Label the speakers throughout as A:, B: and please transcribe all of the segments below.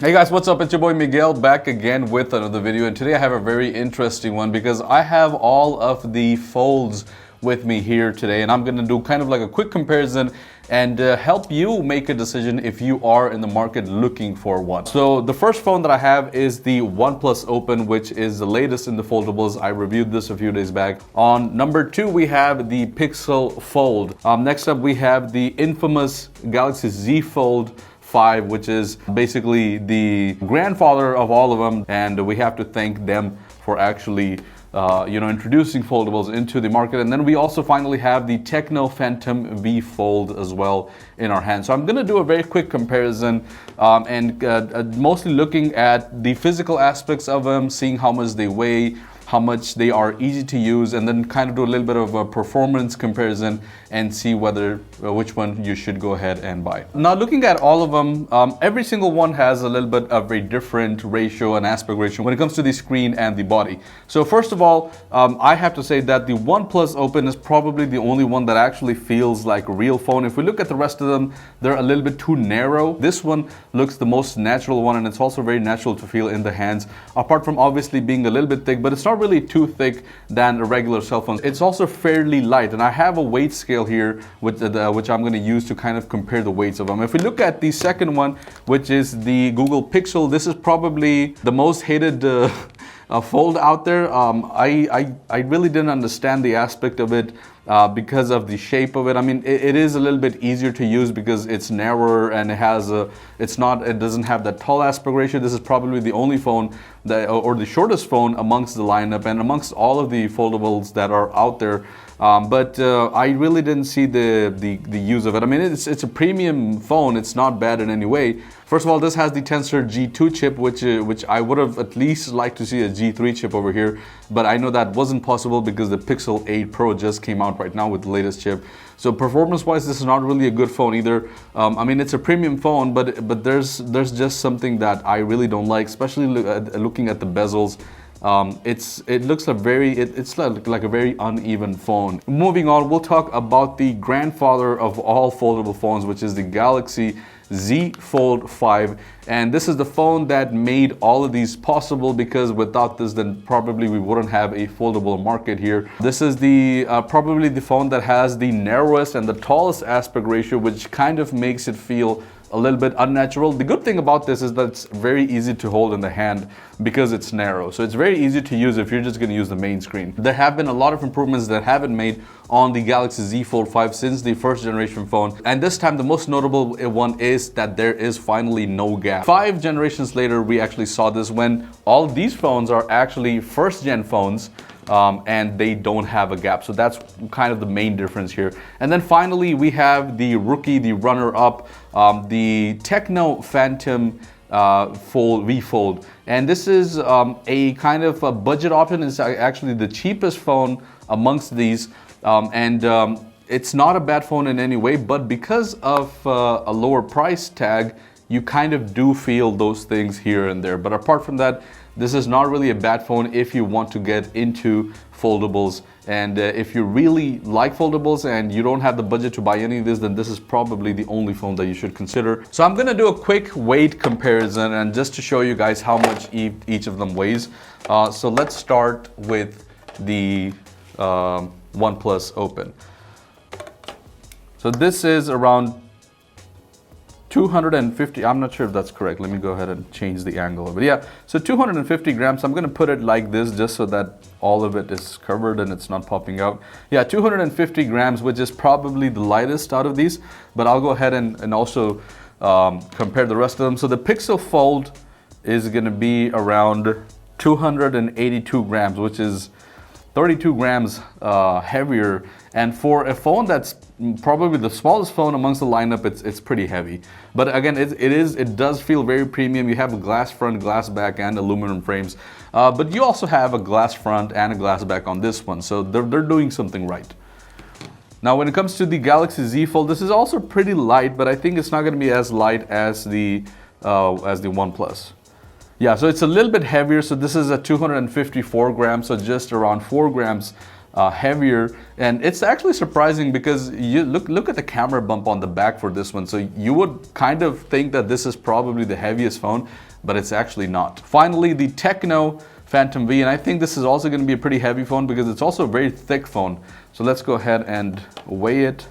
A: Hey guys, what's up? It's your boy Miguel back again with another video, and today I have a very interesting one because I have all of the folds with me here today, and I'm going to do kind of like a quick comparison and help you make a decision if you are in the market looking for one. So the first phone that I have is the OnePlus Open, which is the latest in the foldables. I reviewed this a few days back. On number 2 we have the Pixel Fold. Next up we have the infamous Galaxy Z Fold 5, which is basically the grandfather of all of them, and we have to thank them for actually introducing foldables into the market. And then we also finally have the Tecno Phantom V Fold as well in our hands. So I'm going to do a very quick comparison and mostly looking at the physical aspects of them, seeing how much they weigh, how much they are easy to use, and then kind of do a little bit of a performance comparison and see whether which one you should go ahead and buy. Now looking at all of them, every single one has a little bit of a different ratio and aspect ratio when it comes to the screen and the body. So first of all, I have to say that the OnePlus Open is probably the only one that actually feels like a real phone. If we look at the rest of them, they're a little bit too narrow. This one looks the most natural one, and it's also very natural to feel in the hands, apart from obviously being a little bit thick, but it's not really too thick than a regular cell phone. It's also fairly light, and I have a weight scale here with which I'm going to use to kind of compare the weights of them. If we look at the second one, which is the Google Pixel, this is probably the most hated fold out there. I really didn't understand the aspect of it because of the shape of it. I mean, it is a little bit easier to use because it's narrower and it doesn't have that tall aspect ratio. This is probably the only phone that, or the shortest phone amongst the lineup and amongst all of the foldables that are out there. But I really didn't see the use of it. I mean, it's a premium phone. It's not bad in any way. First of all, this has the Tensor G2 chip, which I would have at least liked to see a G3 chip over here. But I know that wasn't possible because the Pixel 8 Pro just came out right now with the latest chip. So performance-wise, this is not really a good phone either. I mean, it's a premium phone, but there's just something that I really don't like, especially looking at the bezels. It looks like a very uneven phone. Moving on, we'll talk about the grandfather of all foldable phones, which is the Galaxy Z Fold 5, and this is the phone that made all of these possible, because without this then probably we wouldn't have a foldable market here. This is the probably the phone that has the narrowest and the tallest aspect ratio, which kind of makes it feel a little bit unnatural. The good thing about this is that it's very easy to hold in the hand because it's narrow. So it's very easy to use if you're just going to use the main screen. There have been a lot of improvements that have been made on the Galaxy Z Fold 5 since the first generation phone. And this time the most notable one is that there is finally no gap. 5 generations later, we actually saw this when all these phones are actually first gen phones. And they don't have a gap. So that's kind of the main difference here. And then finally, we have the rookie, the runner-up, the Tecno Phantom V Fold. And this is a kind of a budget option. It's actually the cheapest phone amongst these. It's not a bad phone in any way, but because of a lower price tag, you kind of do feel those things here and there. But apart from that, this is not really a bad phone if you want to get into foldables. And if you really like foldables and you don't have the budget to buy any of this, then this is probably the only phone that you should consider. So I'm going to do a quick weight comparison, and just to show you guys how much each of them weighs. So let's start with the OnePlus Open. So this is around 250, I'm not sure if that's correct. Let me go ahead and change the angle. But yeah, so 250 grams. I'm going to put it like this just so that all of it is covered and it's not popping out. Yeah, 250 grams, which is probably the lightest out of these. But I'll go ahead and also compare the rest of them. So the Pixel Fold is going to be around 282 grams, which is 32 grams heavier. And for a phone that's probably the smallest phone amongst the lineup, it's pretty heavy. But again, it does feel very premium. You have a glass front, glass back, and aluminum frames. But you also have a glass front and a glass back on this one. So they're doing something right. Now, when it comes to the Galaxy Z Fold, this is also pretty light, but I think it's not going to be as light as the OnePlus. Yeah, so it's a little bit heavier. So this is a 254 grams, so just around 4 grams heavier, and it's actually surprising because you look at the camera bump on the back for this one. So you would kind of think that this is probably the heaviest phone, but it's actually not. Finally, the Tecno Phantom V, and I think this is also going to be a pretty heavy phone because it's also a very thick phone. So let's go ahead and weigh it.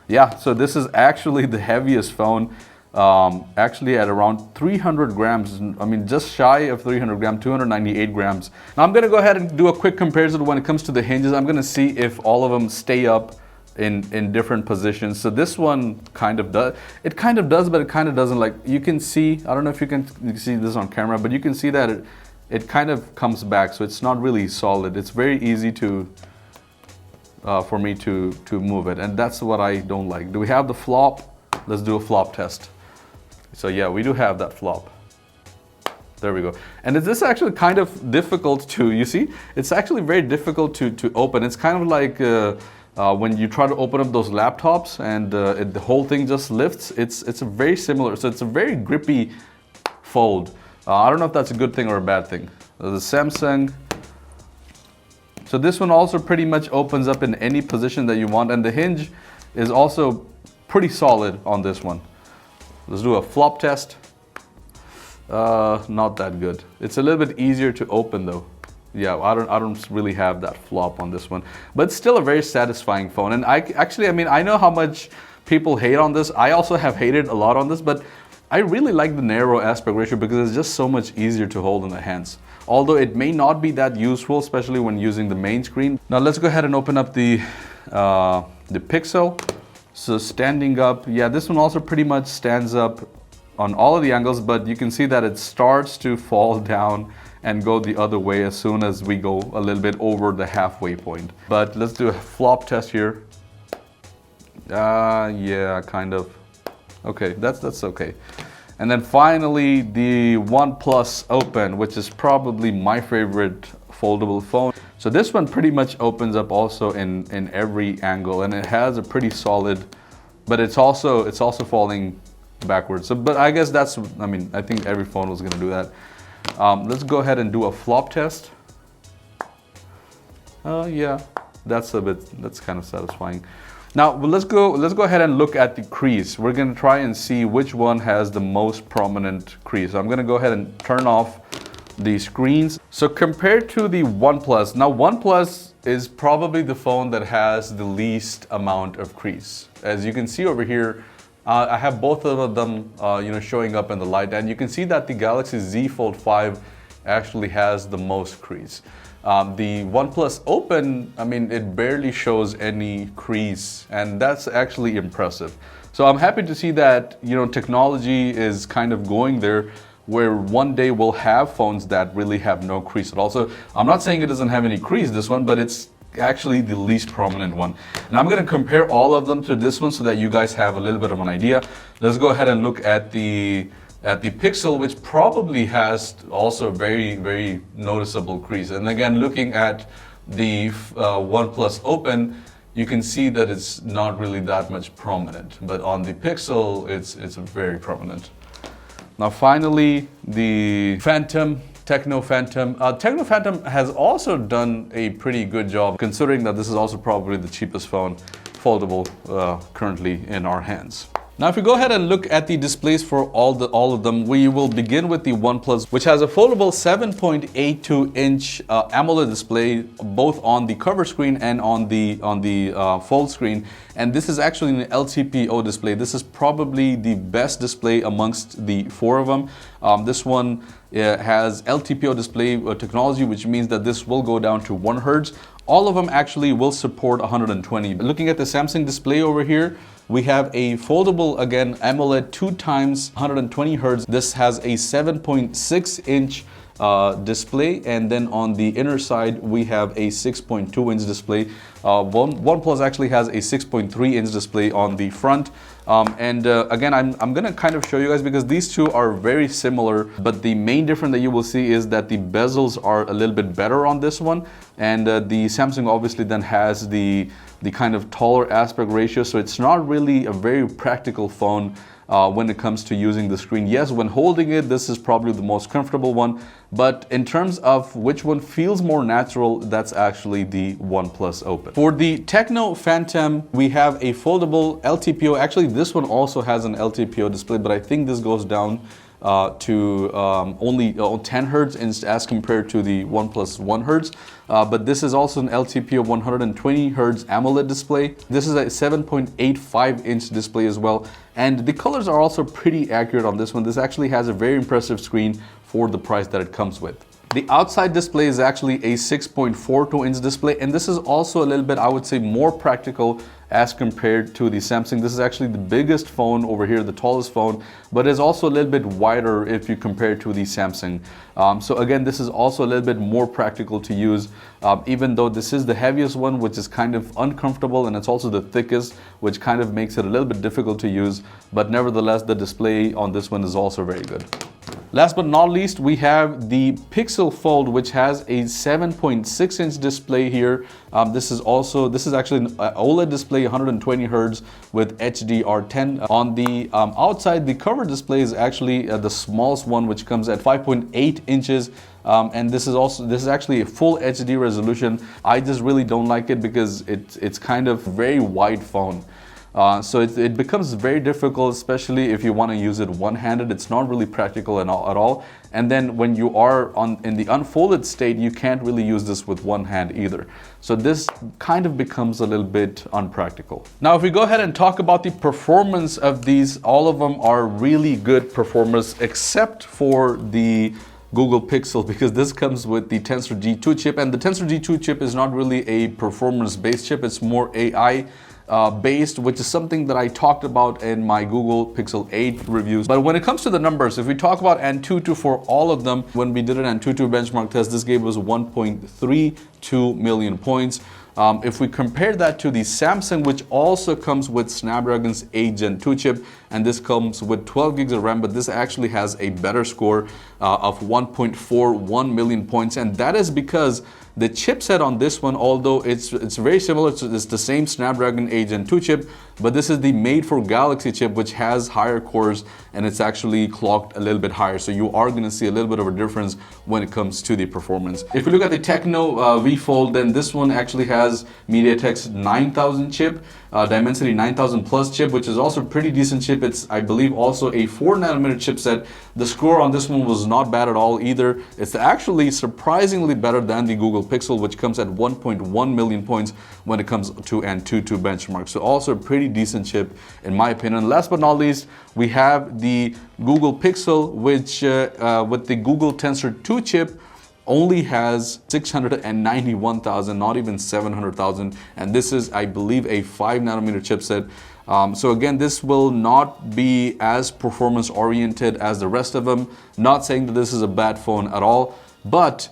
A: Yeah, so this is actually the heaviest phone, actually at around 300 grams. I mean, just shy of 300 grams, 298 grams. Now I'm going to go ahead and do a quick comparison when it comes to the hinges. I'm going to see if all of them stay up in different positions. So this one kind of does. It kind of does, but it kind of doesn't. Like you can see, I don't know if you can see this on camera, but you can see that it kind of comes back. So it's not really solid. It's very easy to for me to move it, and that's what I don't like. Do we have the flop? Let's do a flop test. So yeah, we do have that flop. There we go. And this is actually kind of difficult to, you see, it's actually very difficult to open. It's kind of like when you try to open up those laptops and the whole thing just lifts. It's a very similar, so it's a very grippy fold. I don't know if that's a good thing or a bad thing. The Samsung. So this one also pretty much opens up in any position that you want, and the hinge is also pretty solid on this one. Let's do a flop test. Not that good. It's a little bit easier to open though. Yeah, I don't really have that flop on this one, but it's still a very satisfying phone. And I mean, I know how much people hate on this. I also have hated a lot on this, but I really like the narrow aspect ratio because it's just so much easier to hold in the hands. Although it may not be that useful, especially when using the main screen. Now let's go ahead and open up the Pixel. So standing up, yeah, this one also pretty much stands up on all of the angles, but you can see that it starts to fall down and go the other way as soon as we go a little bit over the halfway point. But let's do a flop test here. Yeah, kind of. Okay, that's okay. And then finally, the OnePlus Open, which is probably my favorite foldable phone. So this one pretty much opens up also in every angle, and it has a pretty solid, but it's also falling backwards. So, but I guess that's, I mean, I think every phone was gonna do that. Let's go ahead and do a flop test. Yeah, that's kind of satisfying. Now let's go ahead and look at the crease. We're gonna try and see which one has the most prominent crease. So I'm gonna go ahead and turn off the screens. So compared to the OnePlus, now OnePlus is probably the phone that has the least amount of crease. As you can see over here, I have both of them showing up in the light, and you can see that the Galaxy Z Fold 5 actually has the most crease. The OnePlus Open, I mean, it barely shows any crease, and that's actually impressive. So I'm happy to see that, you know, technology is kind of going there, where one day we'll have phones that really have no crease at all. So I'm not saying it doesn't have any crease, this one, but it's actually the least prominent one. And I'm going to compare all of them to this one so that you guys have a little bit of an idea. Let's go ahead and look at the Pixel, which probably has also a very, very noticeable crease. And again, looking at the OnePlus Open, you can see that it's not really that much prominent, but on the Pixel, it's very prominent. Now finally, the Tecno Phantom. Tecno Phantom has also done a pretty good job, considering that this is also probably the cheapest phone foldable currently in our hands. Now, if we go ahead and look at the displays for all of them, we will begin with the OnePlus, which has a foldable 7.82-inch AMOLED display, both on the cover screen and on the fold screen. And this is actually an LTPO display. This is probably the best display amongst the four of them. This one has LTPO display technology, which means that this will go down to 1 Hz. All of them actually will support 120. Looking at the Samsung display over here, we have a foldable, again, AMOLED 2x 120 Hz. This has a 7.6-inch display, and then on the inner side we have a 6.2-inch display. OnePlus actually has a 6.3-inch display on the front. Again, I'm gonna kind of show you guys because these two are very similar, but the main difference that you will see is that the bezels are a little bit better on this one, and the Samsung obviously then has the kind of taller aspect ratio, so it's not really a very practical phone when it comes to using the screen. Yes, when holding it, this is probably the most comfortable one, but in terms of which one feels more natural, that's actually the OnePlus Open. For the Tecno Phantom, we have a foldable LTPO. Actually, this one also has an LTPO display, but I think this goes down to only 10 hertz as compared to the OnePlus 1 hertz. But this is also an LTPO 120 hertz AMOLED display. This is a 7.85 inch display as well. And the colors are also pretty accurate on this one. This actually has a very impressive screen for the price that it comes with. The outside display is actually a 6.42 inch display, and this is also a little bit, I would say, more practical as compared to the Samsung. This is actually the biggest phone over here, the tallest phone, but it's also a little bit wider if you compare it to the Samsung. So again, this is also a little bit more practical to use, even though this is the heaviest one, which is kind of uncomfortable, and it's also the thickest, which kind of makes it a little bit difficult to use. But nevertheless, the display on this one is also very good. Last but not least, we have the Pixel Fold, which has a 7.6 inch display here. This is actually an OLED display, 120 hertz with HDR10. On the outside, the cover display is actually the smallest one, which comes at 5.8 inches. And this is actually a full HD resolution. I just really don't like it because it's kind of very wide phone. So it becomes very difficult, especially if you want to use it one-handed. It's not really practical at all. And then when you are in the unfolded state, you can't really use this with one hand either. So this kind of becomes a little bit unpractical. Now, if we go ahead and talk about the performance of these, all of them are really good performers, except for the Google Pixel, because this comes with the Tensor G2 chip, and the Tensor G2 chip is not really a performance-based chip. It's more AI based, which is something that I talked about in my Google Pixel 8 reviews. But when it comes to the numbers, if we talk about Antutu for all of them, when we did an Antutu benchmark test, this gave us 1.32 million points. If we compare that to the Samsung, which also comes with Snapdragon's 8 Gen 2 chip, and this comes with 12 gigs of RAM, but this actually has a better score of 1.41 million points, and that is because the chipset on this one, although it's very similar to it's the same Snapdragon 8 Gen 2 chip, but this is the made for Galaxy chip, which has higher cores and it's actually clocked a little bit higher. So you are going to see a little bit of a difference when it comes to the performance. If you look at the Tecno V Fold, then this one actually has MediaTek's 9000 chip, Dimensity 9000 Plus chip, which is also a pretty decent chip. It's, I believe, also a 4nm chipset. The score on this one was not bad at all either. It's actually surprisingly better than the Google Pixel, which comes at 1.1 million points when it comes to Antutu benchmark. So also a pretty decent chip in my opinion. Last but not least, we have the Google Pixel, which with the Google Tensor 2 chip only has 691,000, not even 700,000, and this is, I believe, a 5nm chipset. So again, this will not be as performance oriented as the rest of them. Not saying that this is a bad phone at all, but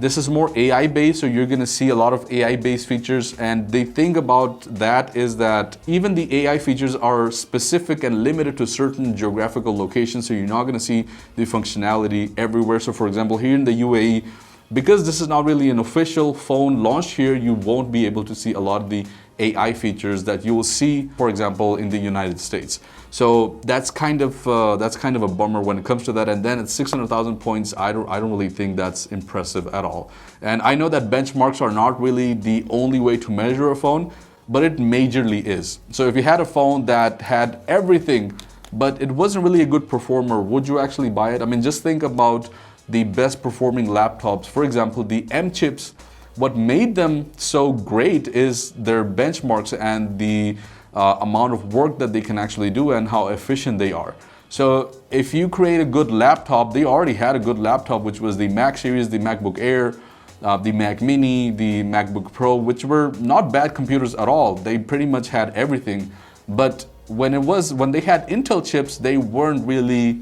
A: this is more AI based, so you're going to see a lot of AI based features. And the thing about that is that even the AI features are specific and limited to certain geographical locations, so you're not going to see the functionality everywhere. So for example, here in the UAE, because this is not really an official phone launched here, you won't be able to see a lot of the AI features that you will see, for example, in the United States. So that's kind of a bummer when it comes to that. And then at 600,000 points, I don't really think that's impressive at all. And I know that benchmarks are not really the only way to measure a phone, but it majorly is. So if you had a phone that had everything, but it wasn't really a good performer, would you actually buy it? I mean, just think about the best performing laptops. For example, the M chips. What made them so great is their benchmarks and the amount of work that they can actually do and how efficient they are. So if you create a good laptop, they already had a good laptop, which was the Mac series, the MacBook Air, the Mac Mini, the MacBook Pro, which were not bad computers at all. They pretty much had everything. But when they had Intel chips, they weren't really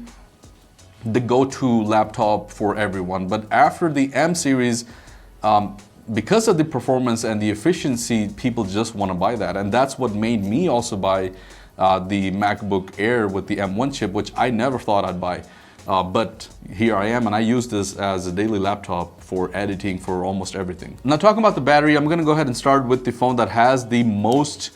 A: the go-to laptop for everyone. But after the M series, because of the performance and the efficiency, people just want to buy that. And that's what made me also buy the MacBook Air with the M1 chip, which I never thought I'd buy. But here I am, and I use this as a daily laptop for editing, for almost everything. Now, talking about the battery, I'm going to go ahead and start with the phone that has the most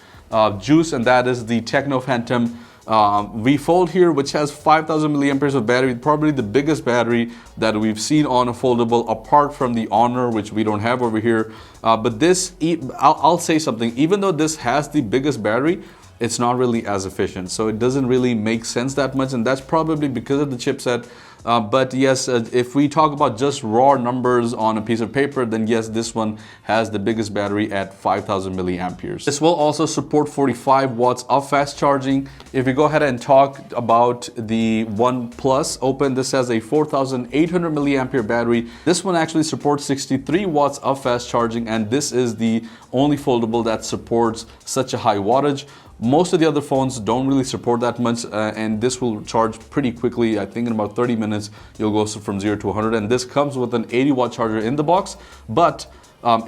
A: juice, and that is the Tecno Phantom V Fold here, which has 5,000 milliamperes of battery, probably the biggest battery that we've seen on a foldable, apart from the Honor, which we don't have over here. But this, I'll say something, even though this has the biggest battery, it's not really as efficient. So it doesn't really make sense that much, and that's probably because of the chipset. But yes, if we talk about just raw numbers on a piece of paper, then yes, this one has the biggest battery at 5,000 milliamperes. This will also support 45 watts of fast charging. If we go ahead and talk about the OnePlus Open, this has a 4,800 milliampere battery. This one actually supports 63 watts of fast charging, and this is the only foldable that supports such a high wattage. Most of the other phones don't really support that much, and this will charge pretty quickly. I think in about 30 minutes, you'll go from 0 to 100. And this comes with an 80-watt charger in the box, but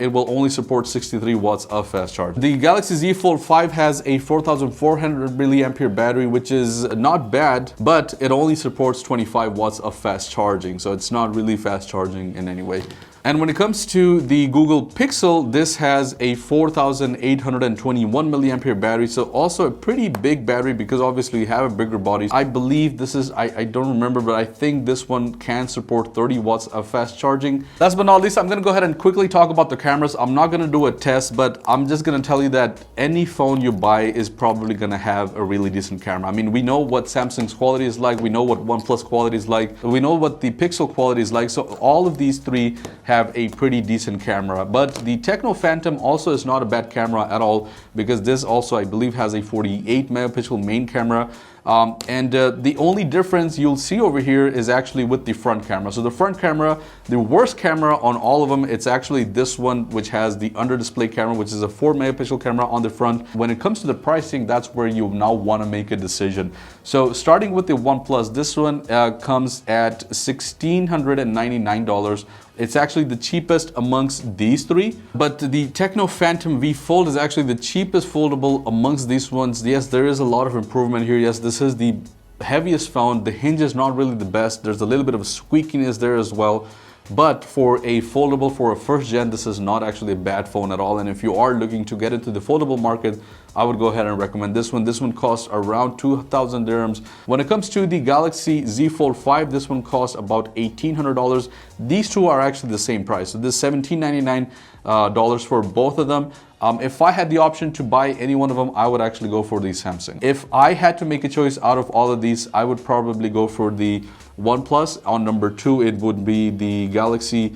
A: it will only support 63 watts of fast charge. The Galaxy Z Fold 5 has a 4,400 milliampere battery, which is not bad, but it only supports 25 watts of fast charging. So it's not really fast charging in any way. And when it comes to the Google Pixel, this has a 4,821 milliampere battery. So also a pretty big battery because obviously you have a bigger body. I believe this is, I don't remember, but I think this one can support 30 watts of fast charging. Last but not least, I'm gonna go ahead and quickly talk about the cameras. I'm not gonna do a test, but I'm just gonna tell you that any phone you buy is probably gonna have a really decent camera. I mean, we know what Samsung's quality is like, we know what OnePlus quality is like, we know what the Pixel quality is like. So all of these three have a pretty decent camera, but the Tecno Phantom also is not a bad camera at all, because this also, I believe, has a 48 megapixel main camera. The only difference you'll see over here is actually with the front camera. So the front camera, the worst camera on all of them, it's actually this one, which has the under display camera, which is a 4 megapixel camera on the front. When it comes to the pricing, that's where you now want to make a decision. So starting with the OnePlus, this one comes at $1,699. It's actually the cheapest amongst these three, but the Tecno Phantom V Fold is actually the cheapest foldable amongst these ones. Yes, there is a lot of improvement here. Yes, this is the heaviest phone. The hinge is not really the best. There's a little bit of squeakiness there as well. But for a foldable, for a first gen, this is not actually a bad phone at all. And if you are looking to get into the foldable market, I would go ahead and recommend this one. This one costs around 2,000 dirhams. When it comes to the Galaxy Z Fold 5, this one costs about $1,800. These two are actually the same price. So this is $1,799 for both of them. If I had the option to buy any one of them, I would actually go for the Samsung. If I had to make a choice out of all of these, I would probably go for the OnePlus. On number 2, it would be the Galaxy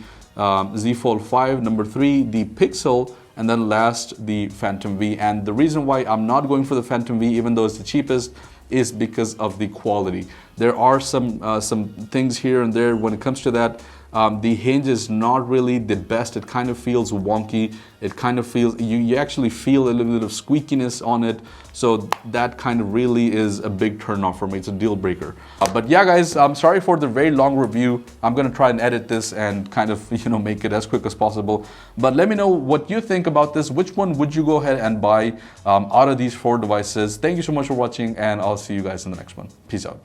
A: Z Fold 5. Number 3, the Pixel. And then last, the Phantom V. And the reason why I'm not going for the Phantom V, even though it's the cheapest, is because of the quality. There are some things here and there when it comes to that. The hinge is not really the best. It kind of feels wonky. It kind of feels, you actually feel a little bit of squeakiness on it. So that kind of really is a big turn off for me. It's a deal breaker. But yeah, guys, I'm sorry for the very long review. I'm gonna try and edit this and kind of, make it as quick as possible. But let me know what you think about this. Which one would you go ahead and buy out of these 4 devices? Thank you so much for watching, and I'll see you guys in the next one. Peace out.